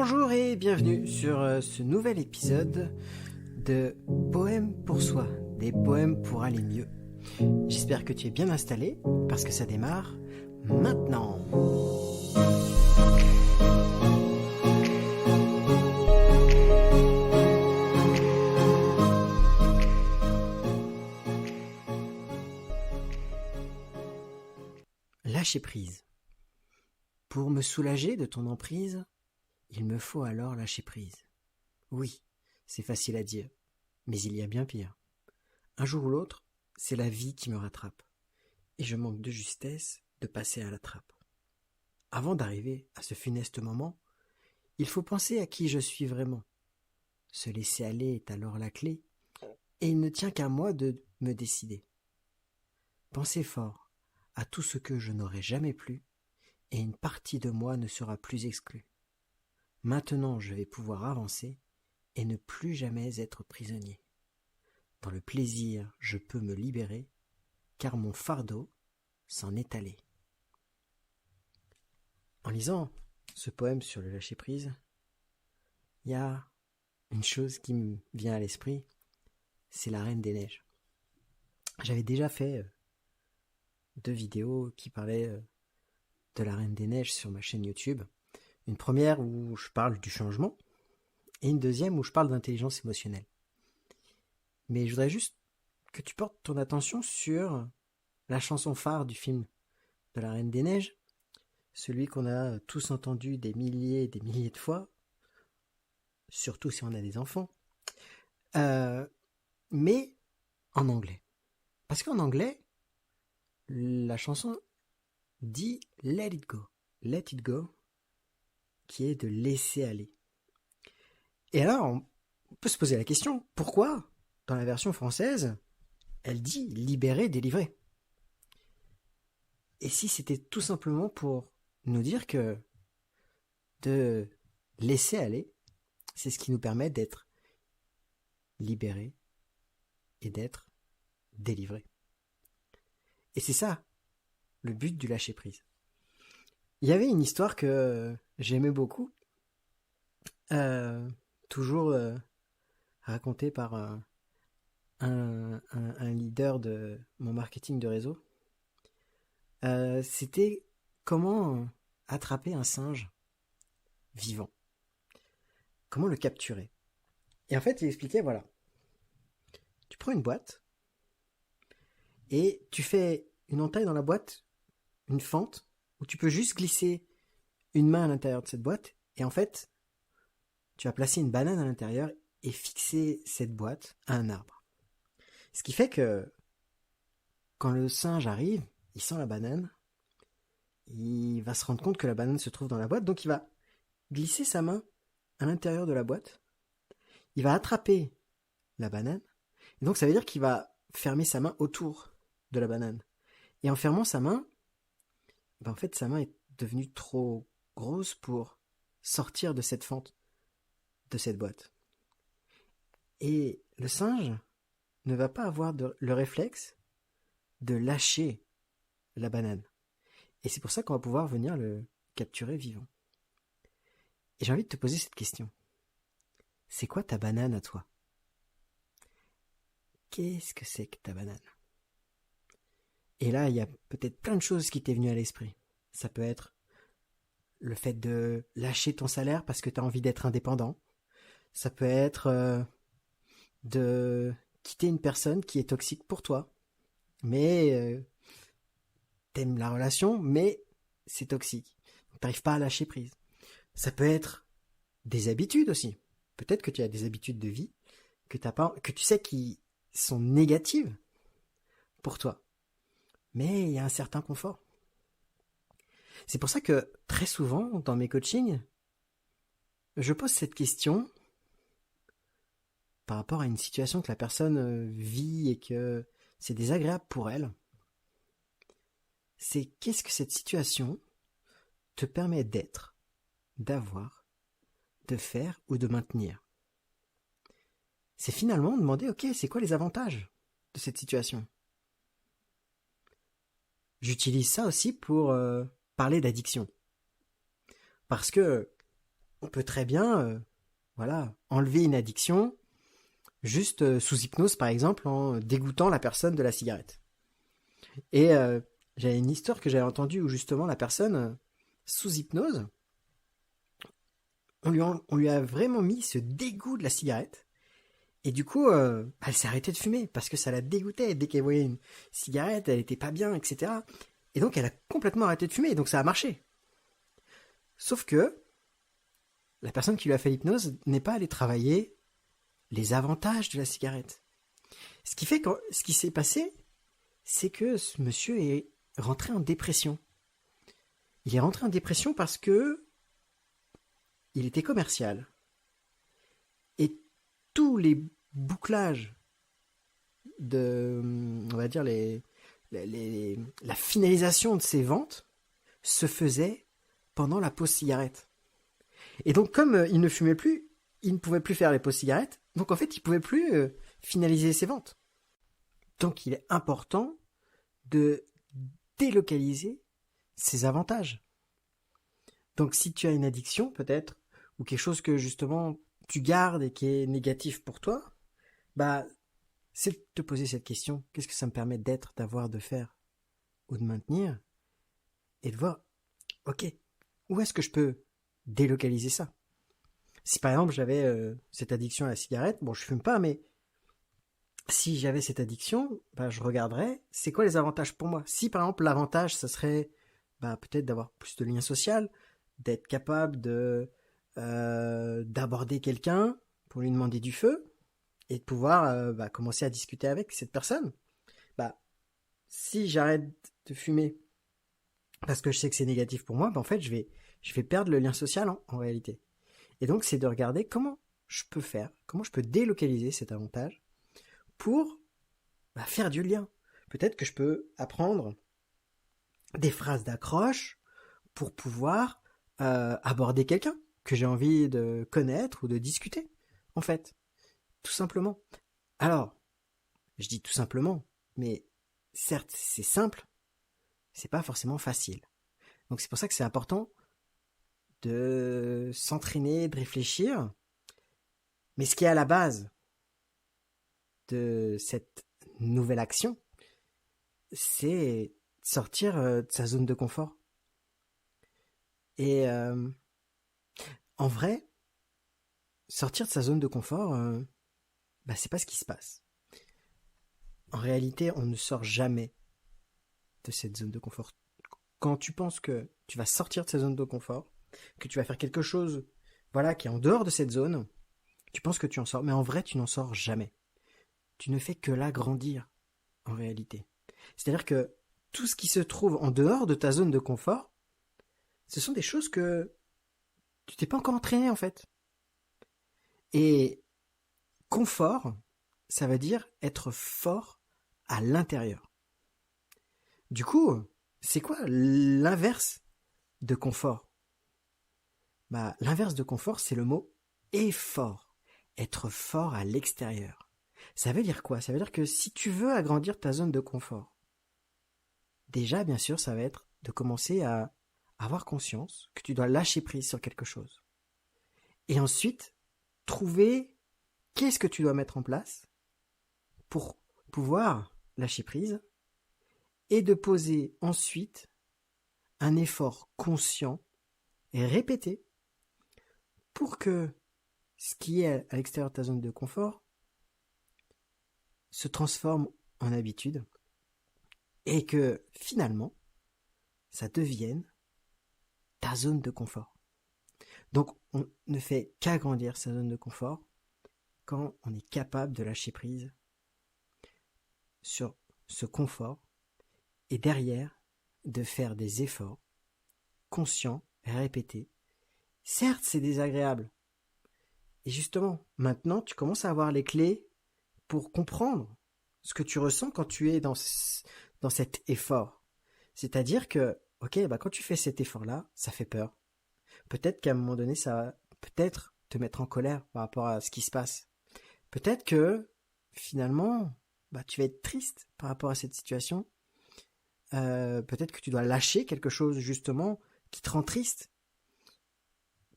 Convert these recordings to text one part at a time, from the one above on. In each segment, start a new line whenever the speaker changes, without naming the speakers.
Bonjour et bienvenue sur ce nouvel épisode de Poèmes pour soi, des poèmes pour aller mieux. J'espère que tu es bien installé parce que ça démarre maintenant. Lâcher prise. Pour me soulager de ton emprise, il me faut alors lâcher prise. Oui, c'est facile à dire, mais il y a bien pire. Un jour ou l'autre, c'est la vie qui me rattrape, et je manque de justesse de passer à la trappe. Avant d'arriver à ce funeste moment, il faut penser à qui je suis vraiment. Se laisser aller est alors la clé, et il ne tient qu'à moi de me décider. Penser fort à tout ce que je n'aurai jamais plus, et une partie de moi ne sera plus exclue. Maintenant je vais pouvoir avancer et ne plus jamais être prisonnier. Dans le plaisir je peux me libérer, car mon fardeau s'en est allé. En lisant ce poème sur le lâcher-prise, il y a une chose qui me vient à l'esprit, c'est la Reine des Neiges. J'avais déjà fait 2 vidéos qui parlaient de la Reine des Neiges sur ma chaîne YouTube. Une première où je parle du changement et une deuxième où je parle d'intelligence émotionnelle. Mais je voudrais juste que tu portes ton attention sur la chanson phare du film de la Reine des Neiges, celui qu'on a tous entendu des milliers et des milliers de fois, surtout si on a des enfants, mais en anglais. Parce qu'en anglais, la chanson dit « let it go », qui est de laisser aller. Et alors, on peut se poser la question, pourquoi, dans la version française, elle dit « libérer, délivrer ». Et si c'était tout simplement pour nous dire que de laisser aller, c'est ce qui nous permet d'être libérés et d'être délivrés. Et c'est ça, le but du lâcher-prise. Il y avait une histoire que j'aimais beaucoup, toujours racontée par un leader de mon marketing de réseau. C'était comment attraper un singe vivant. Comment le capturer. Et en fait, il expliquait, voilà, tu prends une boîte et tu fais une entaille dans la boîte, une fente, où tu peux juste glisser une main à l'intérieur de cette boîte, et en fait, tu vas placer une banane à l'intérieur et fixer cette boîte à un arbre. Ce qui fait que quand le singe arrive, il sent la banane, il va se rendre compte que la banane se trouve dans la boîte, donc il va glisser sa main à l'intérieur de la boîte, il va attraper la banane, et donc ça veut dire qu'il va fermer sa main autour de la banane. Et en fermant sa main, en fait sa main est devenue trop grosse pour sortir de cette fente, de cette boîte. Et le singe ne va pas avoir le réflexe de lâcher la banane. Et c'est pour ça qu'on va pouvoir venir le capturer vivant. Et j'ai envie de te poser cette question. C'est quoi ta banane à toi ? Qu'est-ce que c'est que ta banane ? Et là, il y a peut-être plein de choses qui t'est venues à l'esprit. Ça peut être le fait de lâcher ton salaire parce que tu as envie d'être indépendant. Ça peut être de quitter une personne qui est toxique pour toi. Mais t'aimes la relation, mais c'est toxique. T'arrives pas à lâcher prise. Ça peut être des habitudes aussi. Peut-être que tu as des habitudes de vie que tu sais qui sont négatives pour toi. Mais il y a un certain confort. C'est pour ça que très souvent, dans mes coachings, je pose cette question par rapport à une situation que la personne vit et que c'est désagréable pour elle. C'est qu'est-ce que cette situation te permet d'être, d'avoir, de faire ou de maintenir. C'est finalement demander, ok, c'est quoi les avantages de cette situation ? J'utilise ça aussi pour parler d'addiction. Parce que on peut très bien enlever une addiction juste sous hypnose, par exemple, en dégoûtant la personne de la cigarette. Et j'avais une histoire que j'avais entendue où justement la personne, sous hypnose, on lui a vraiment mis ce dégoût de la cigarette. Et du coup, elle s'est arrêtée de fumer parce que ça la dégoûtait. Dès qu'elle voyait une cigarette, elle était pas bien, etc. Et donc, elle a complètement arrêté de fumer. Et donc, ça a marché. Sauf que la personne qui lui a fait l'hypnose n'est pas allée travailler les avantages de la cigarette. Ce qui fait que ce qui s'est passé, c'est que ce monsieur est rentré en dépression. Il est rentré en dépression parce que il était commercial. Et tous les bouclages de, on va dire, la finalisation de ses ventes se faisait pendant la pause cigarette. Et donc, comme il ne fumait plus, il ne pouvait plus faire les pauses cigarettes. Donc, en fait, il ne pouvait plus finaliser ses ventes. Donc, il est important de délocaliser ses avantages. Donc, si tu as une addiction, peut-être, ou quelque chose que, justement, tu gardes et qui est négatif pour toi, bah, c'est de te poser cette question. Qu'est-ce que ça me permet d'être, d'avoir, de faire ou de maintenir? Et de voir, ok, où est-ce que je peux délocaliser ça? Si par exemple j'avais cette addiction à la cigarette, bon je fume pas, mais si j'avais cette addiction, bah, je regarderais c'est quoi les avantages pour moi. Si par exemple l'avantage ça serait peut-être d'avoir plus de lien social, d'être capable d'aborder quelqu'un pour lui demander du feu et de pouvoir commencer à discuter avec cette personne. Si j'arrête de fumer parce que je sais que c'est négatif pour moi, en fait je vais perdre le lien social en réalité. Et donc, c'est de regarder comment je peux faire, comment je peux délocaliser cet avantage pour faire du lien. Peut-être que je peux apprendre des phrases d'accroche pour pouvoir aborder quelqu'un que j'ai envie de connaître ou de discuter, en fait. Tout simplement. Alors, je dis tout simplement, mais certes, c'est simple, c'est pas forcément facile. Donc, c'est pour ça que c'est important de s'entraîner, de réfléchir. Mais ce qui est à la base de cette nouvelle action, c'est sortir de sa zone de confort. Et en vrai, sortir de sa zone de confort, c'est pas ce qui se passe. En réalité, on ne sort jamais de cette zone de confort. Quand tu penses que tu vas sortir de cette zone de confort, que tu vas faire quelque chose qui est en dehors de cette zone, tu penses que tu en sors, mais en vrai, tu n'en sors jamais. Tu ne fais que l'agrandir, en réalité. C'est-à-dire que tout ce qui se trouve en dehors de ta zone de confort, ce sont des choses que tu t'es pas encore entraîné, en fait. Et confort, ça veut dire être fort à l'intérieur. Du coup, c'est quoi l'inverse de confort? L'inverse de confort, c'est le mot effort. Être fort à l'extérieur. Ça veut dire quoi? Ça veut dire que si tu veux agrandir ta zone de confort, déjà, bien sûr, ça va être de commencer à avoir conscience que tu dois lâcher prise sur quelque chose. Et ensuite, trouver qu'est-ce que tu dois mettre en place pour pouvoir lâcher prise et de poser ensuite un effort conscient et répété pour que ce qui est à l'extérieur de ta zone de confort se transforme en habitude et que finalement, ça devienne ta zone de confort. Donc, on ne fait qu'agrandir sa zone de confort quand on est capable de lâcher prise sur ce confort et derrière de faire des efforts conscients et répétés. Certes, c'est désagréable. Et justement, maintenant, tu commences à avoir les clés pour comprendre ce que tu ressens quand tu es dans cet effort. C'est-à-dire que, quand tu fais cet effort-là, ça fait peur. Peut-être qu'à un moment donné, ça va peut-être te mettre en colère par rapport à ce qui se passe. Peut-être que, finalement, tu vas être triste par rapport à cette situation. Peut-être que tu dois lâcher quelque chose, justement, qui te rend triste.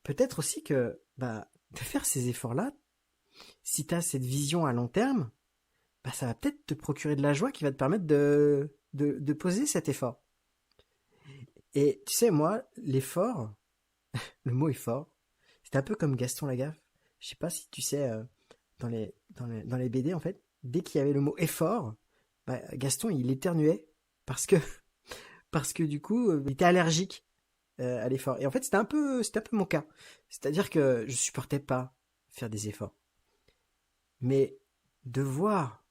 peut-être aussi que de faire ces efforts-là, si tu as cette vision à long terme, ça va peut-être te procurer de la joie qui va te permettre de poser cet effort. Et tu sais, moi, l'effort, le mot effort, c'est un peu comme Gaston Lagaffe. Je sais pas si tu sais, dans les BD, en fait, dès qu'il y avait le mot effort, Gaston, il éternuait parce que, parce que du coup, il était allergique à l'effort. Et en fait, c'était un peu mon cas. C'est-à-dire que je supportais pas faire des efforts. Mais de voir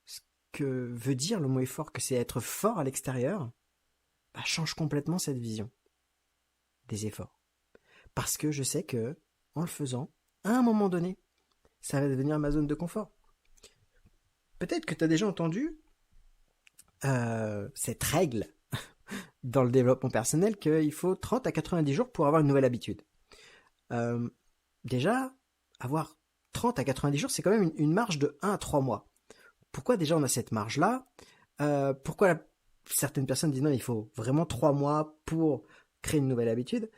ce que veut dire le mot effort, que c'est être fort à l'extérieur, change complètement cette vision des efforts. Parce que je sais que, en le faisant, à un moment donné, ça va devenir ma zone de confort. Peut-être que tu as déjà entendu cette règle dans le développement personnel qu'il faut 30 à 90 jours pour avoir une nouvelle habitude. Euh, déjà, avoir 30 à 90 jours, c'est quand même une marge de 1 à 3 mois. Pourquoi déjà on a cette marge-là Pourquoi certaines personnes disent non, il faut vraiment 3 mois pour créer une nouvelle habitude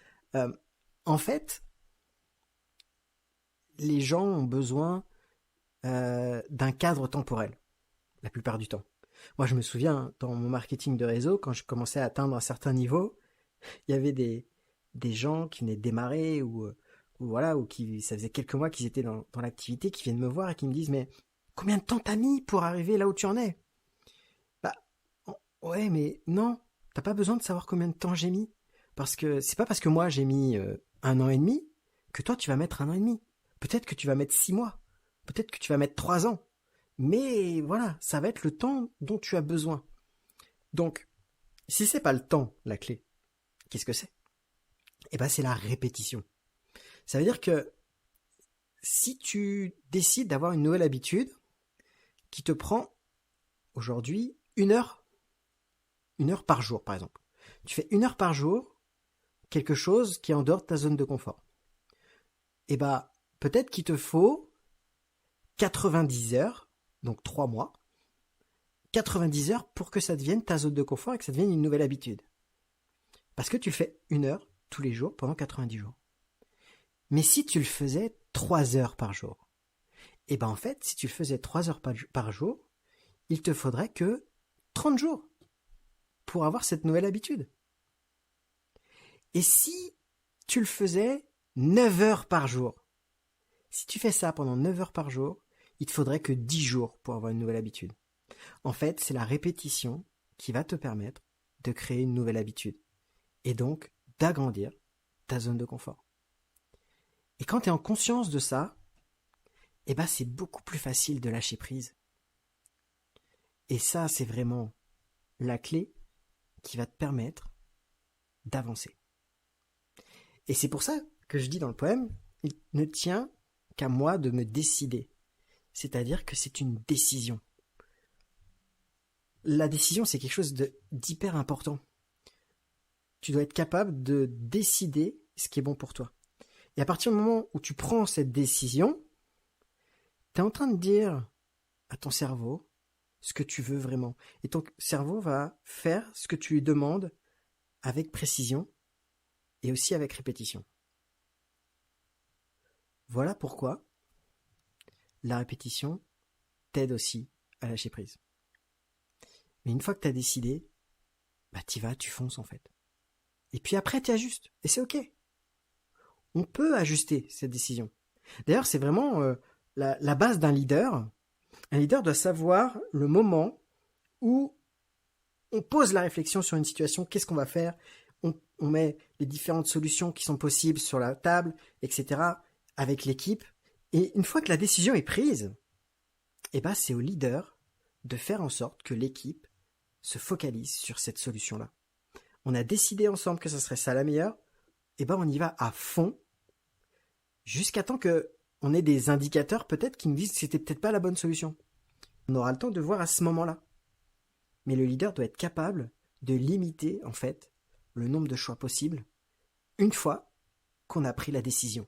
En fait, les gens ont besoin d'un cadre temporel, la plupart du temps. Moi, je me souviens, dans mon marketing de réseau, quand je commençais à atteindre un certain niveau, il y avait des gens qui venaient de démarrer ou voilà, ou qui, ça faisait quelques mois qu'ils étaient dans l'activité, qui viennent me voir et qui me disent, mais combien de temps t'as mis pour arriver là où tu en es? Bah, ouais, mais non, t'as pas besoin de savoir combien de temps j'ai mis. Parce que c'est pas parce que moi j'ai mis 1 an et demi que toi tu vas mettre 1 an et demi. Peut-être que tu vas mettre 6 mois. Peut-être que tu vas mettre 3 ans. Mais voilà, ça va être le temps dont tu as besoin. Donc, si c'est pas le temps, la clé, qu'est-ce que c'est? Eh ben, c'est la répétition. Ça veut dire que si tu décides d'avoir une nouvelle habitude qui te prend aujourd'hui une heure par jour, par exemple. Tu fais 1 heure par jour, quelque chose qui est en dehors de ta zone de confort. Eh ben, peut-être qu'il te faut 90 heures, donc 3 mois, 90 heures pour que ça devienne ta zone de confort et que ça devienne une nouvelle habitude. Parce que tu le fais 1 heure tous les jours pendant 90 jours. Mais si tu le faisais 3 heures par jour, et ben en fait, si tu le faisais 3 heures par jour, il te faudrait que 30 jours pour avoir cette nouvelle habitude. Et si tu le faisais 9 heures par jour, si tu fais ça pendant 9 heures par jour, il te faudrait que 10 jours pour avoir une nouvelle habitude. En fait, c'est la répétition qui va te permettre de créer une nouvelle habitude et donc d'agrandir ta zone de confort. Et quand tu es en conscience de ça, c'est beaucoup plus facile de lâcher prise. Et ça, c'est vraiment la clé qui va te permettre d'avancer. Et c'est pour ça que je dis dans le poème, il ne tient qu'à moi de me décider. C'est-à-dire que c'est une décision. La décision, c'est quelque chose d'hyper important. Tu dois être capable de décider ce qui est bon pour toi. Et à partir du moment où tu prends cette décision, tu es en train de dire à ton cerveau ce que tu veux vraiment. Et ton cerveau va faire ce que tu lui demandes avec précision et aussi avec répétition. Voilà pourquoi la répétition t'aide aussi à lâcher prise. Mais une fois que tu as décidé, t'y vas, tu fonces en fait. Et puis après, tu ajustes. Et c'est ok. On peut ajuster cette décision. D'ailleurs, c'est vraiment la base d'un leader. Un leader doit savoir le moment où on pose la réflexion sur une situation, qu'est-ce qu'on va faire, on met les différentes solutions qui sont possibles sur la table, etc., avec l'équipe. Et une fois que la décision est prise, c'est au leader de faire en sorte que l'équipe se focalise sur cette solution-là. On a décidé ensemble que ça serait ça la meilleure, on y va à fond, jusqu'à temps qu'on ait des indicateurs peut-être qui nous disent que c'était peut-être pas la bonne solution. On aura le temps de voir à ce moment-là. Mais le leader doit être capable de limiter, en fait, le nombre de choix possibles une fois qu'on a pris la décision.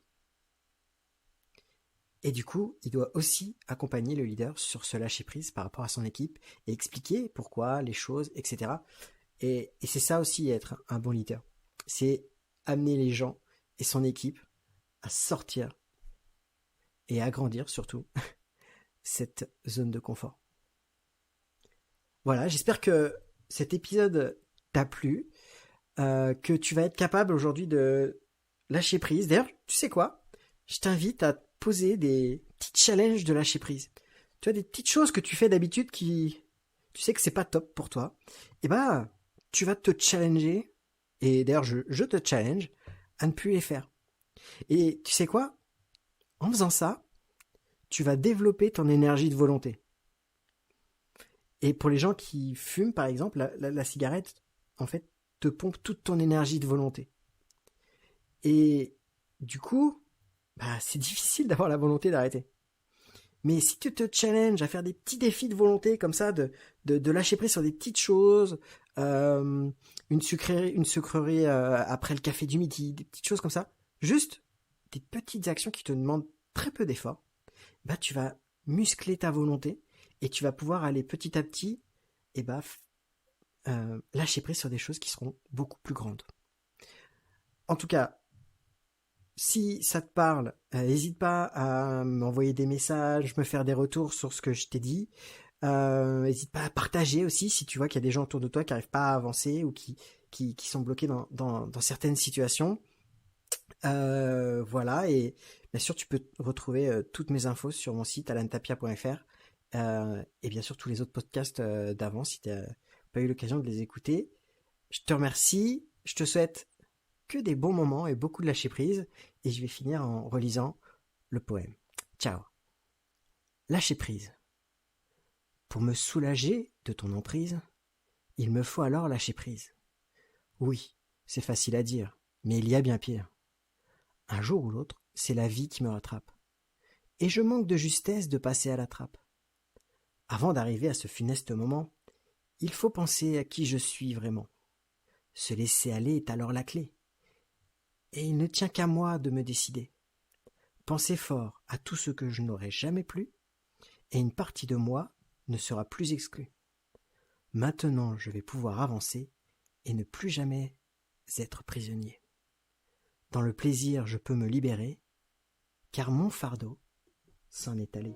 Et du coup, il doit aussi accompagner le leader sur ce lâcher-prise par rapport à son équipe et expliquer pourquoi, les choses, etc. Et c'est ça aussi être un bon leader. C'est amener les gens et son équipe à sortir et à agrandir surtout cette zone de confort. Voilà, j'espère que cet épisode t'a plu, que tu vas être capable aujourd'hui de lâcher prise. D'ailleurs, tu sais quoi? Je t'invite à poser des petits challenges de lâcher prise. Tu as des petites choses que tu fais d'habitude qui, tu sais que c'est pas top pour toi. Et bah, tu vas te challenger. Et d'ailleurs, je te challenge à ne plus les faire. Et tu sais quoi? En faisant ça, tu vas développer ton énergie de volonté. Et pour les gens qui fument, par exemple, la cigarette, en fait, te pompe toute ton énergie de volonté. Et du coup, bah, c'est difficile d'avoir la volonté d'arrêter. Mais si tu te challenges à faire des petits défis de volonté comme ça, de lâcher prise sur des petites choses, une sucrerie après le café du midi, des petites choses comme ça, juste des petites actions qui te demandent très peu d'efforts, bah tu vas muscler ta volonté et tu vas pouvoir aller petit à petit et bah, lâcher prise sur des choses qui seront beaucoup plus grandes. En tout cas, si ça te parle, n'hésite pas à m'envoyer des messages, me faire des retours sur ce que je t'ai dit. N'hésite pas à partager aussi si tu vois qu'il y a des gens autour de toi qui n'arrivent pas à avancer ou qui sont bloqués dans certaines situations. Voilà, et bien sûr, tu peux retrouver toutes mes infos sur mon site alantapia.fr et bien sûr tous les autres podcasts d'avant si tu n'as pas eu l'occasion de les écouter. Je te remercie, je te souhaite que des bons moments et beaucoup de lâcher prise, et je vais finir en relisant le poème. Ciao. Lâcher prise. Pour me soulager de ton emprise, il me faut alors lâcher prise. Oui, c'est facile à dire, mais il y a bien pire. Un jour ou l'autre, c'est la vie qui me rattrape. Et je manque de justesse de passer à la trappe. Avant d'arriver à ce funeste moment, il faut penser à qui je suis vraiment. Se laisser aller est alors la clé. Et il ne tient qu'à moi de me décider. Penser fort à tout ce que je n'aurais jamais plu, et une partie de moi ne sera plus exclue. Maintenant, je vais pouvoir avancer et ne plus jamais être prisonnier. Dans le plaisir, je peux me libérer, car mon fardeau s'en est allé.